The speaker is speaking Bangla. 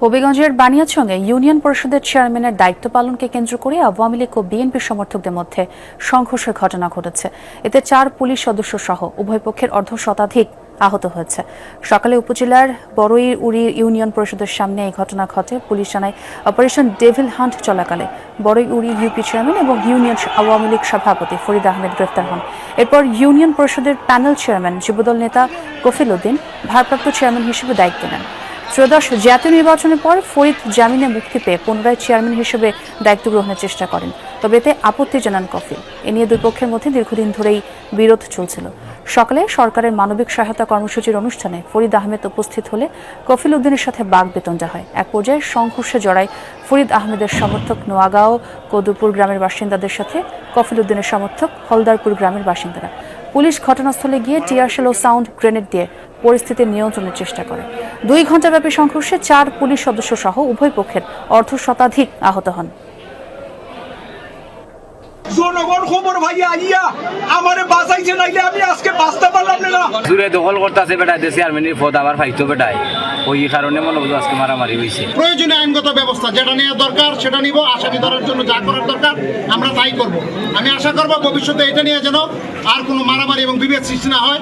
হবিগঞ্জের বানিয়াচংয়ে ইউনিয়ন পরিষদের চেয়ারম্যানের দায়িত্ব পালনকে কেন্দ্র করে আওয়ামী লীগ ও বিএনপি সমর্থকদের মধ্যে সংঘর্ষের ঘটনা ঘটেছে। এতে 4 পুলিশ সদস্য সহ উভয় পক্ষের অর্ধশতাধিক আহত হয়েছে। সকালে উপজেলার বড়ইউড়ি ইউনিয়ন পরিষদের সামনে এই ঘটনা ঘটে। পুলিশ জানায়, অপারেশন ডেভিল হান্ট চলাকালে বড়ইউড়ি ইউপি চেয়ারম্যান এবং ইউনিয়ন আওয়ামী লীগ সভাপতি ফরিদ আহমেদ গ্রেফতার হন। এরপর ইউনিয়ন পরিষদের প্যানেল চেয়ারম্যান যুবদল নেতা কফিল উদ্দিন ভারপ্রাপ্ত চেয়ারম্যান হিসেবে দায়িত্ব নেন। ত্রয়োদশ জাতীয় নির্বাচনের পর ফরিদ জামিনে মুক্তি পেয়ে পুনরায় চেয়ারম্যান হিসেবে দায়িত্ব গ্রহণের চেষ্টা করেন, তবে এতে আপত্তি জানান কফিল। এ নিয়ে দুই পক্ষের মধ্যে দীর্ঘদিন ধরেই বিরোধ চলছিল। সকালে সরকারের মানবিক সহায়তা কর্মসূচির অনুষ্ঠানে ফরিদ আহমেদ উপস্থিত হলে কফিল উদ্দিনের সাথে বাগবিতণ্ডা হয়। এক পর্যায়ে সংঘর্ষে জড়ায় ফরিদ আহমেদের সমর্থক নোয়াগাঁও কদুপুর গ্রামের বাসিন্দাদের সাথে কফিল উদ্দিনের সমর্থক হলদারপুর গ্রামের বাসিন্দারা। পুলিশ ঘটনাস্থলে গিয়ে টিয়ারশেল ও সাউন্ড গ্রেনেড দিয়ে পরিস্থিতি নিয়ন্ত্রণের চেষ্টা করে। 2 ঘণ্টাব্যাপী সংঘর্ষে 4 পুলিশ সদস্য সহ উভয় পক্ষের অর্ধশতাধিক আহত হন। জনগণ খবর ভাইয়া আইয়া আমারে বাঁচাইছে, নাইলে আমি আজকে বাঁচতে পারলাম না। জুড়ে দখল করতেছে বেটা, দেশে আর্মিনির পদ আবার ফাইতো বেটায়, ওই কারণে মনে হয় আজকে মারামারি হয়েছে। প্রয়োজনীয় আইনগত ব্যবস্থা যেটা নেওয়া দরকার সেটা নিব। আসামি ধরার জন্য যা করার দরকার আমরা তাই করব। আমি আশা করব ভবিষ্যতে এটা নিয়ে যেন আর কোনো মারামারি এবং বিভেদ সৃষ্টি না হয়।